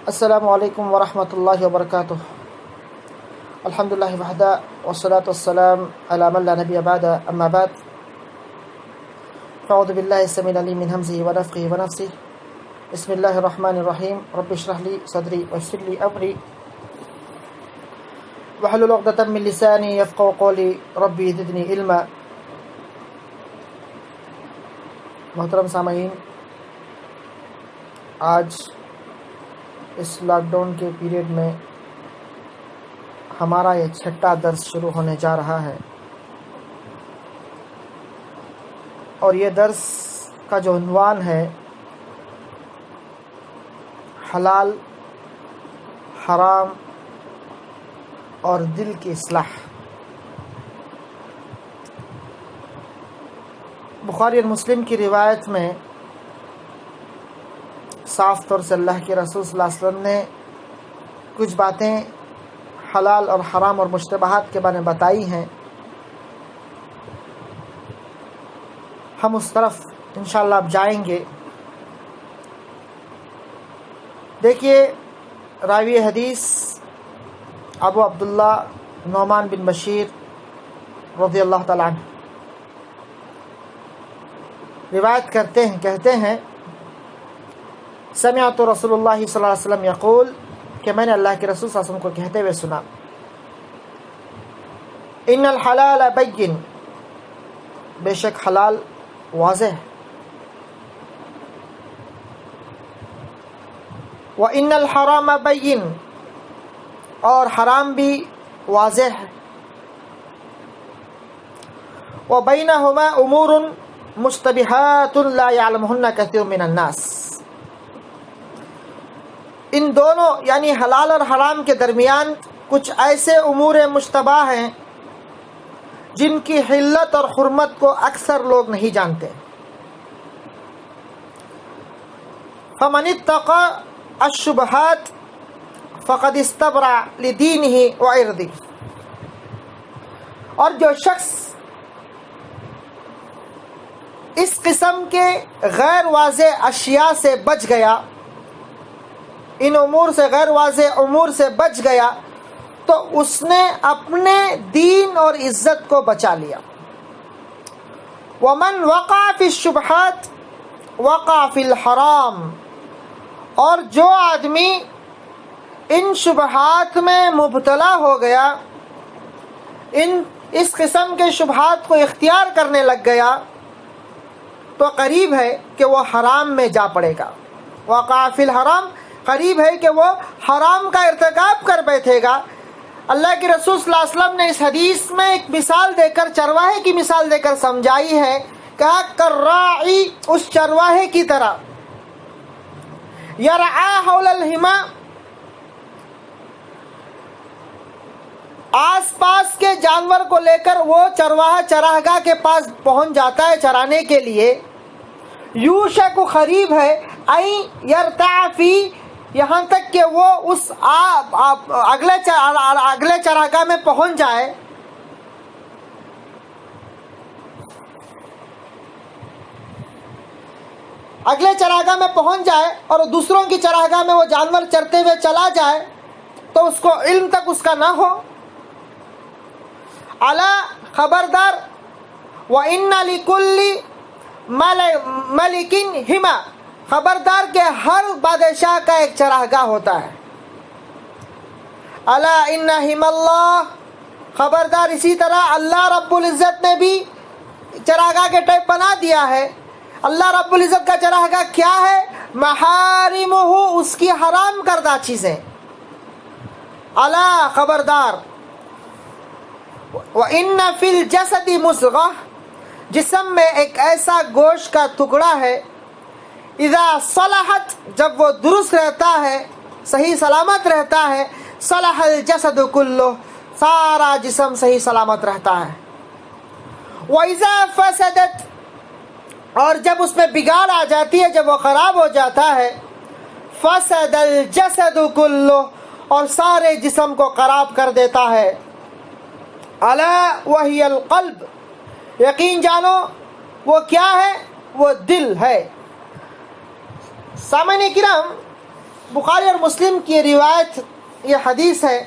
السلام علیکم ورحمۃ اللہ وبرکاتہ. الحمد للہ وحدہ والصلاة والسلام علی من لا نبی بعد. اما بعد فاعوذ باللہ السمیع العلیم من ہمزہ ونفخہ ونفثہ. بسم اللہ الرحمن الرحیم. رب اشرح لی صدری ویسر لی امری واحلل عقدۃ من لسانی یفقہوا قولی. ربی زدنی علما. محترم سامعین، آج اس لاک ڈاؤن کے پیریڈ میں ہمارا یہ 6واں درس شروع ہونے جا رہا ہے، اور یہ درس کا جو عنوان ہے حلال، حرام اور دل کی اصلاح. بخاری اور مسلم کی روایت میں صاف طور سے اللہ کے رسول صلی اللہ علیہ وسلم نے کچھ باتیں حلال اور حرام اور مشتبہات کے بارے میں بتائی ہیں. ہم اس طرف انشاءاللہ اب جائیں گے. دیکھیے، راوی حدیث ابو عبداللہ نعمان بن بشیر رضی اللہ تعالیٰ عنہ روایت کہتے ہیں سمعت رسول اللہ صلی اللہ علیہ وسلم یقول، کہ میں نے اللہ کے رسول صلی اللہ علیہ وسلم کو کہتے ہوئے سنا، ان الحلال بین، بے شک حلال واضح ہے، وان الحرام بین، اور حرام بھی واضح ہے، وبینہما امور مشتبہات لا یعلمہن کثیر من الناس. ان دونوں یعنی حلال اور حرام کے درمیان کچھ ایسے امور مشتبہ ہیں جن کی حلت اور حرمت کو اکثر لوگ نہیں جانتے. فمن اتقى الشبہات فقد استبرأ لدینہ وعرضہ، اور جو شخص اس قسم کے غیر واضح اشیاء سے بچ گیا، ان امور سے، غیر واضح امور سے بچ گیا، تو اس نے اپنے دین اور عزت کو بچا لیا. ومن وقع فی الشبہات وقع فی الحرام، اور جو آدمی ان شبہات میں مبتلا ہو گیا، اس قسم کے شبہات کو اختیار کرنے لگ گیا، تو قریب ہے کہ وہ حرام میں جا پڑے گا. وقع فی الحرام، قریب ہے کہ وہ حرام کا ارتکاب کر بیٹھے گا. اللہ کے رسول صلی اللہ علیہ وسلم نے اس حدیث میں ایک مثال دے کر، چرواہے کی مثال دے کر سمجھائی ہے. کہا کالراعی، اس چرواہے کی طرح، یرعی حول الحما، آس پاس کے جانور کو لے کر وہ چرواہا چراگاہ کے پاس پہنچ جاتا ہے چرانے کے لیے. یوشک، قریب ہے، این یرتع فی، یہاں تک کہ وہ اس اگلے چراگاہ میں پہنچ جائے. اگلے چراگاہ میں پہنچ جائے اور دوسروں کی چراگاہ میں وہ جانور چرتے ہوئے چلا جائے، تو اس کو علم تک اس کا نہ ہو. الا، خبردار، وَإِنَّ لِكُلِّ مَلِكٍ حِمًا، خبردار کہ ہر بادشاہ کا ایک چراگاہ ہوتا ہے. الا ان حمی اللہ، خبردار اسی طرح اللہ رب العزت نے بھی چراگاہ کے ٹائپ بنا دیا ہے. اللہ رب العزت کا چراگاہ کیا ہے؟ محارمہ، اس کی حرام کردہ چیزیں. الا، خبردار، وَإِنَّ فِي الْجَسَدِ مُضْغَةً، جسم میں ایک ایسا گوشت کا ٹکڑا ہے، اذا صلحت، جب وہ درست رہتا ہے، صحیح سلامت رہتا ہے، صلح الجسد کلہ، سارا جسم صحیح سلامت رہتا ہے. وَإِذَا فَسَدَتْ، اور جب اس میں بگاڑ آ جاتی ہے، جب وہ خراب ہو جاتا ہے، فَسَدَ الْجَسَدُ کلہ، اور سارے جسم کو خراب کر دیتا ہے. الا وہی القلب، یقین جانو وہ کیا ہے؟ وہ دل ہے. سامعین کرام، بخاری اور مسلم کی روایت یہ حدیث ہے.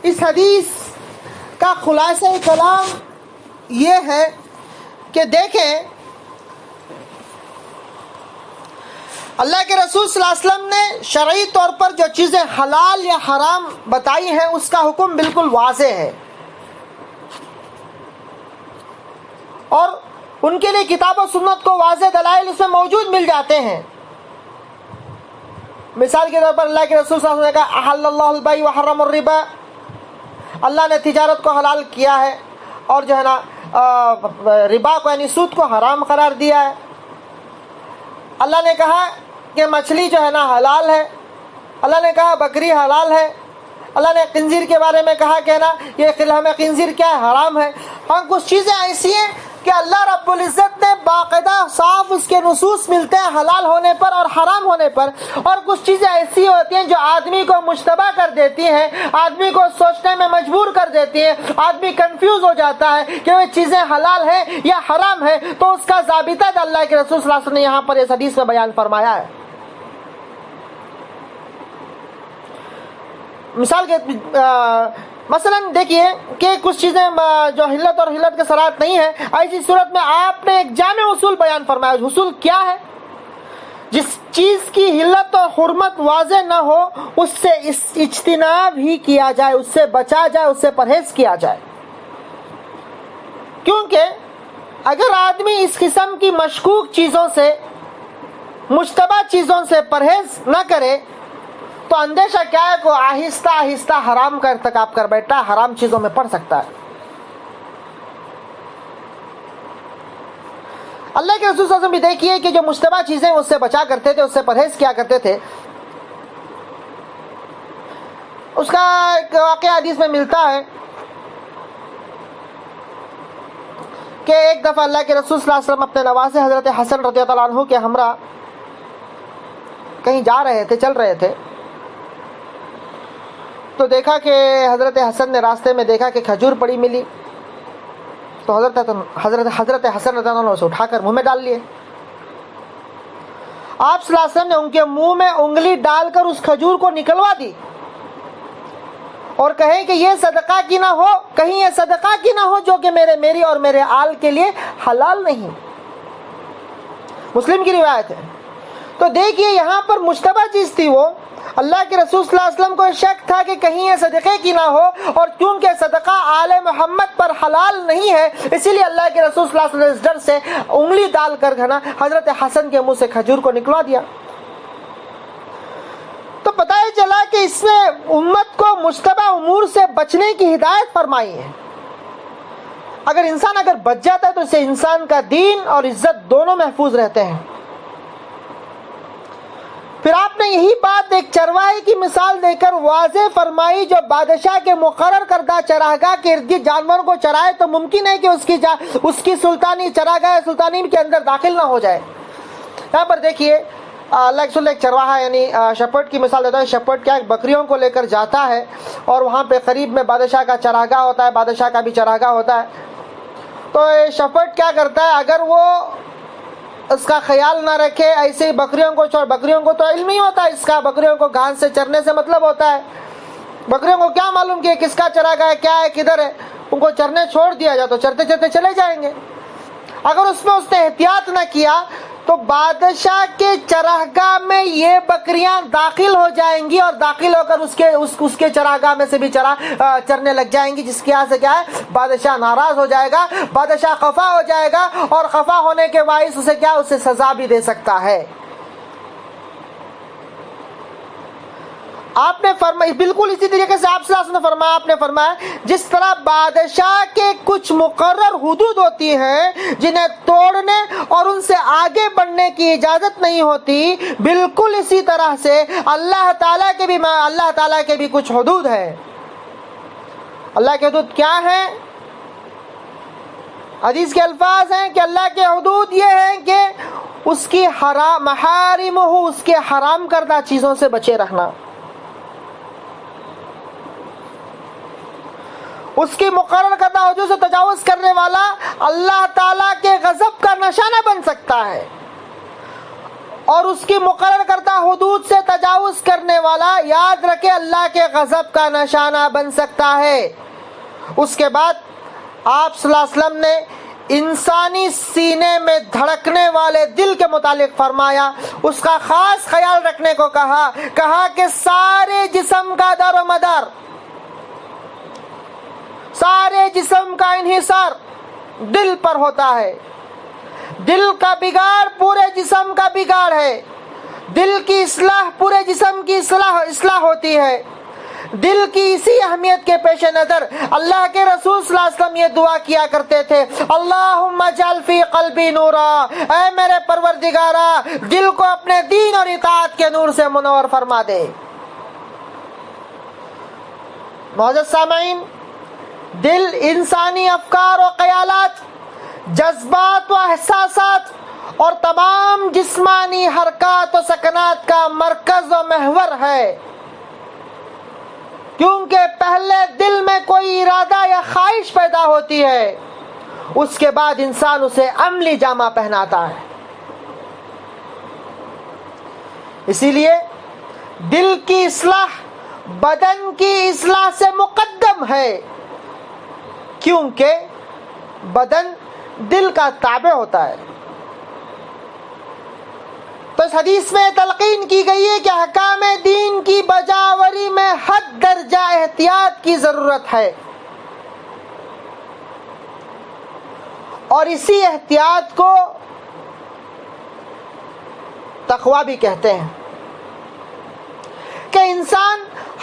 اس حدیث کا خلاصہ کلام یہ ہے کہ دیکھیں اللہ کے رسول صلی اللہ علیہ وسلم نے شرعی طور پر جو چیزیں حلال یا حرام بتائی ہیں اس کا حکم بالکل واضح ہے، اور ان کے لیے کتاب و سنت کو واضح دلائل اس میں موجود مل جاتے ہیں. مثال کے طور پر اللہ کے رسول صلی اللہ علیہ وسلم نے کہا احل اللہ البیع وحرم الربا، اللہ نے تجارت کو حلال کیا ہے اور جو ہے نا ربا کو یعنی سود کو حرام قرار دیا ہے. اللہ نے کہا کہ مچھلی جو ہے نا حلال ہے، اللہ نے کہا بکری حلال ہے، اللہ نے خنزیر کے بارے میں کہا کہ نا یہ لحم خنزیر کیا ہے، حرام ہے. ہاں کچھ چیزیں ایسی ہیں کہ اللہ رب العزت نے باقاعدہ صاف اس کے نصوص ملتے ہیں حلال ہونے پر اور حرام ہونے پر، اور کچھ چیزیں ایسی ہوتی ہیں جو آدمی کو مشتبہ کر دیتی ہیں، آدمی کو سوچنے میں مجبور کر دیتی ہیں، آدمی کنفیوز ہو جاتا ہے کہ وہ چیزیں حلال ہیں یا حرام ہیں. تو اس کا ضابطہ اللہ کے رسول صلی اللہ علیہ وسلم نے یہاں پر اس حدیث میں بیان فرمایا ہے. مثال کے مثلا دیکھیے کہ کچھ چیزیں جو حلت اور حلت کے صراحت نہیں ہے، ایسی صورت میں آپ نے ایک جامع اصول بیان فرمایا. اصول کیا ہے؟ جس چیز کی حلت اور حرمت واضح نہ ہو اس سے اجتناب ہی کیا جائے، اس سے بچا جائے، اس سے پرہیز کیا جائے. کیونکہ اگر آدمی اس قسم کی مشکوک چیزوں سے، مشتبہ چیزوں سے پرہیز نہ کرے تو اندیشہ کیا ہے کہ آہستہ آہستہ حرام کا ارتکاب کر بیٹھتا ہے، حرام چیزوں میں پڑ سکتا ہے. اللہ کے رسول صلی اللہ علیہ وسلم بھی دیکھیے کہ جو مشتبہ چیزیں اس سے بچا کرتے تھے، اس سے پرہیز کیا کرتے تھے. اس کا ایک واقعہ حدیث میں ملتا ہے کہ ایک دفعہ اللہ کے رسول صلی اللہ علیہ وسلم اپنے نواسے حضرت حسن رضی اللہ عنہ کے ہمراہ کہیں جا رہے تھے، چل رہے تھے، تو دیکھا کہ حضرت حسن نے راستے میں دیکھا کہ کھجور پڑی ملی، تو حضرت حسن رضی اللہ عنہ اسے اٹھا کر منہ میں ڈال لیے. آپ صلی اللہ علیہ وسلم نے ان کے منہ میں انگلی ڈال کر اس کھجور کو نکلوا دی اور کہیں کہ یہ صدقہ کی نہ ہو، کہیں یہ صدقہ کی نہ ہو جو کہ میری اور میرے آل کے لیے حلال نہیں. مسلم کی روایت ہے. تو دیکھیے یہاں پر مشتبہ چیز تھی، وہ اللہ کے رسول صلی اللہ علیہ وسلم کو شک تھا کہ کہیں یہ صدقے کی نہ ہو، اور کیونکہ صدقہ آل محمد پر حلال نہیں ہے اسی لیے اللہ کے رسول صلی اللہ علیہ وسلم اس ڈر سے انگلی ڈال کر گھنا حضرت حسن کے منہ سے کھجور کو نکلوا دیا. تو پتہ ہی چلا کہ اس میں امت کو مشتبہ امور سے بچنے کی ہدایت فرمائی ہے. اگر بچ جاتا ہے تو اسے انسان کا دین اور عزت دونوں محفوظ رہتے ہیں. پھر آپ نے یہی بات ایک چرواہے کی مثال دے کر واضح فرمائی جو بادشاہ کے مقرر کردہ چراگاہ کے ارد گرد جانوروں کو چرائے تو ممکن ہے کہ اس کی سلطانی چراگاہ سلطانی کے اندر داخل نہ ہو جائے. یہاں پر دیکھیے اللہ کے رسول ایک چرواہا یعنی شپرڈ کی مثال دیتا ہے. شپرڈ کیا بکریوں کو لے کر جاتا ہے اور وہاں پہ قریب میں بادشاہ کا چراگاہ ہوتا ہے، بادشاہ کا بھی چراگاہ ہوتا ہے. تو شپرڈ کیا کرتا ہے، اگر وہ اس کا خیال نہ رکھے، ایسے ہی بکریوں کو تو علم نہیں ہوتا اس کا، بکریوں کو گھاس سے چرنے سے مطلب ہوتا ہے. بکریوں کو کیا معلوم کہ کس کا چراگاہ ہے، کیا ہے، کدھر ہے. ان کو چرنے چھوڑ دیا جائے تو چرتے چرتے چلے جائیں گے. اگر اس میں اس نے احتیاط نہ کیا تو بادشاہ کے چراگاہ میں یہ بکریاں داخل ہو جائیں گی اور داخل ہو کر اس کے چراگاہ میں سے بھی چرنے لگ جائیں گی، جس کی وجہ سے کیا ہے بادشاہ ناراض ہو جائے گا، بادشاہ خفا ہو جائے گا، اور خفا ہونے کے باعث اسے سزا بھی دے سکتا ہے. آپ نے فرمایا بالکل اسی طریقے سے آپ صلی اللہ علیہ وسلم نے آپ نے فرمایا جس طرح بادشاہ کے کچھ مقرر حدود ہوتی ہیں جنہیں توڑنے اور ان سے آگے بڑھنے کی اجازت نہیں ہوتی، بالکل اسی طرح سے اللہ تعالیٰ کے بھی کچھ حدود ہیں. اللہ کے حدود کیا ہیں؟ حدیث کے الفاظ ہیں کہ اللہ کے حدود یہ ہیں کہ اس کی محارم ہو، اس کے حرام کردہ چیزوں سے بچے رہنا، اس کی مقرر کردہ حدود سے تجاوز کرنے والا اللہ تعالیٰ کے غضب کا نشانہ بن سکتا ہے. اور اس کی مقرر کردہ حدود سے تجاوز کرنے والا یاد رکھے اللہ کے غضب کا نشانہ بن سکتا ہے۔ اس کے بعد آپ صلی اللہ علیہ وسلم نے انسانی سینے میں دھڑکنے والے دل کے متعلق فرمایا، اس کا خاص خیال رکھنے کو کہا کہ سارے جسم کا دار و مدار، سارے جسم کا انحصار دل پر ہوتا ہے۔ دل کا بگاڑ پورے جسم کا بگاڑ ہے، دل کی اصلاح پورے جسم کی اصلاح ہوتی ہے۔ دل کی اسی اہمیت کے پیش نظر اللہ کے رسول صلی اللہ علیہ وسلم یہ دعا کیا کرتے تھے، اللہم اجعل فی قلبی نورا، اے میرے پروردگارا دل کو اپنے دین اور اطاعت کے نور سے منور فرما دے۔ معزز سامعین، دل انسانی افکار و خیالات، جذبات و احساسات اور تمام جسمانی حرکات و سکنات کا مرکز و محور ہے، کیونکہ پہلے دل میں کوئی ارادہ یا خواہش پیدا ہوتی ہے، اس کے بعد انسان اسے عملی جامہ پہناتا ہے۔ اسی لیے دل کی اصلاح بدن کی اصلاح سے مقدم ہے، کیونکہ بدن دل کا تابع ہوتا ہے۔ تو اس حدیث میں تلقین کی گئی ہے کہ احکام دین کی بجاوری میں حد درجہ احتیاط کی ضرورت ہے، اور اسی احتیاط کو تقویٰ بھی کہتے ہیں، کہ انسان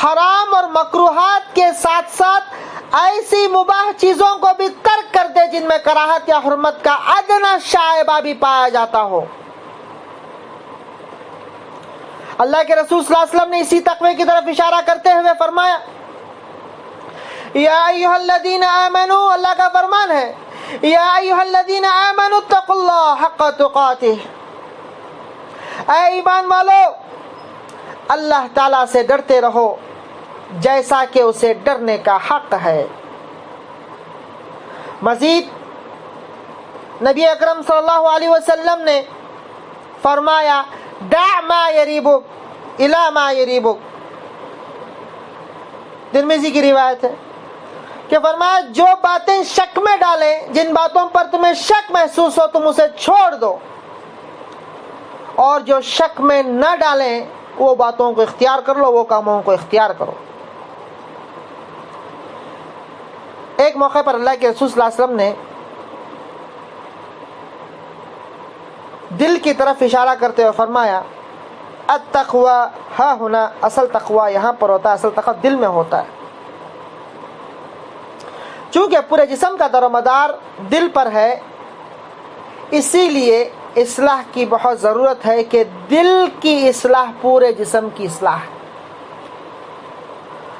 حرام اور مکروہات کے ساتھ ساتھ ایسی مباح چیزوں کو بھی ترک کر دے جن میں کراہت یا حرمت کا ادنا شائبہ بھی پایا جاتا ہو۔ اللہ کے رسول صلی اللہ علیہ وسلم نے اسی تقوی کی طرف اشارہ کرتے ہوئے فرمایا، یا ایھا الذین آمنوا، اللہ کا فرمان ہے، یا ایھا الذین آمنوا اتقوا اللہ حق تقاتہ، اے ایمان والو اللہ تعالیٰ سے ڈرتے رہو جیسا کہ اسے ڈرنے کا حق ہے۔ مزید نبی اکرم صلی اللہ علیہ وسلم نے فرمایا، دع ما یریبک الی ما یریبک، ترمذی کی روایت ہے کہ فرمایا جو باتیں شک میں ڈالیں، جن باتوں پر تمہیں شک محسوس ہو تم اسے چھوڑ دو، اور جو شک میں نہ ڈالیں وہ باتوں کو اختیار کر لو، وہ کاموں کو اختیار کرو۔ ایک موقع پر اللہ کے رسول صلی اللہ علیہ وسلم نے دل کی طرف اشارہ کرتے ہوئے فرمایا، التقوی ہا ہنا، اصل تقوی یہاں پر ہوتا ہے، اصل تقوی دل میں ہوتا ہے۔ چونکہ پورے جسم کا دار و مدار دل پر ہے، اسی لیے اصلاح کی بہت ضرورت ہے کہ دل کی اصلاح پورے جسم کی اصلاح ہے۔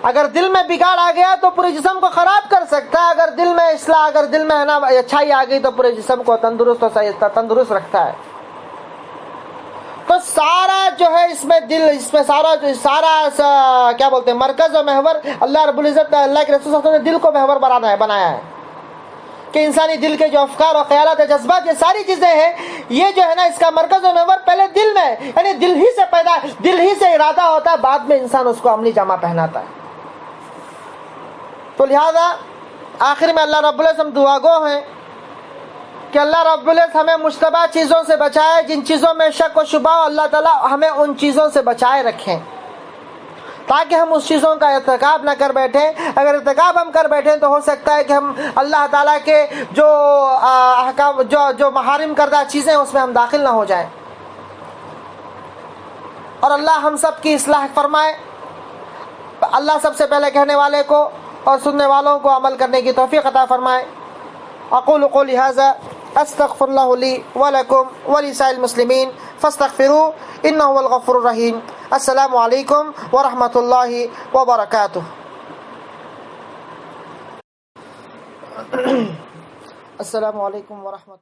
اگر دل میں بگاڑ آ گیا تو پورے جسم کو خراب کر سکتا ہے، اگر دل میں اصلاح، اگر دل میں اچھائی آ گئی تو پورے جسم کو تندرست رکھتا ہے۔ تو سارا جو ہے اس میں دل، اس میں سارا کیا بولتے ہیں مرکز و محور اللہ رب العزت، اللہ کے رسول صلی اللہ علیہ وسلم نے دل کو محور بنایا ہے، کہ انسانی دل کے جو افکار اور خیالات اور جذبات، یہ ساری چیزیں ہیں، یہ جو ہے نا اس کا مرکز و محور پہلے دل میں ہے، یعنی دل ہی سے ارادہ ہوتا ہے، بعد میں انسان اس کو عملی جامہ پہناتا ہے۔ تو لہذا آخر میں اللہ رب العزت ہم دعا گو ہیں کہ اللہ رب العزت ہمیں مشتبہ چیزوں سے بچائے، جن چیزوں میں شک و شبہ ہو اللہ تعالیٰ ہمیں ان چیزوں سے بچائے رکھیں، تاکہ ہم اس چیزوں کا ارتکاب نہ کر بیٹھیں۔ اگر ارتکاب ہم کر بیٹھیں تو ہو سکتا ہے کہ ہم اللہ تعالیٰ کے جو احکام، جو محارم کردہ چیزیں اس میں ہم داخل نہ ہو جائیں، اور اللہ ہم سب کی اصلاح فرمائے۔ اللہ سب سے پہلے کہنے والے کو اور سننے والوں کو عمل کرنے کی توفیق عطا فرمائے۔ اقول قولی ھذا استغفر اللہ لی ولکم ولسائر المسلمین فاستغفروہ انہ هو الغفور الرحیم۔ السلام علیکم ورحمۃ اللہ وبرکاتہ۔ السلام علیکم ورحمۃ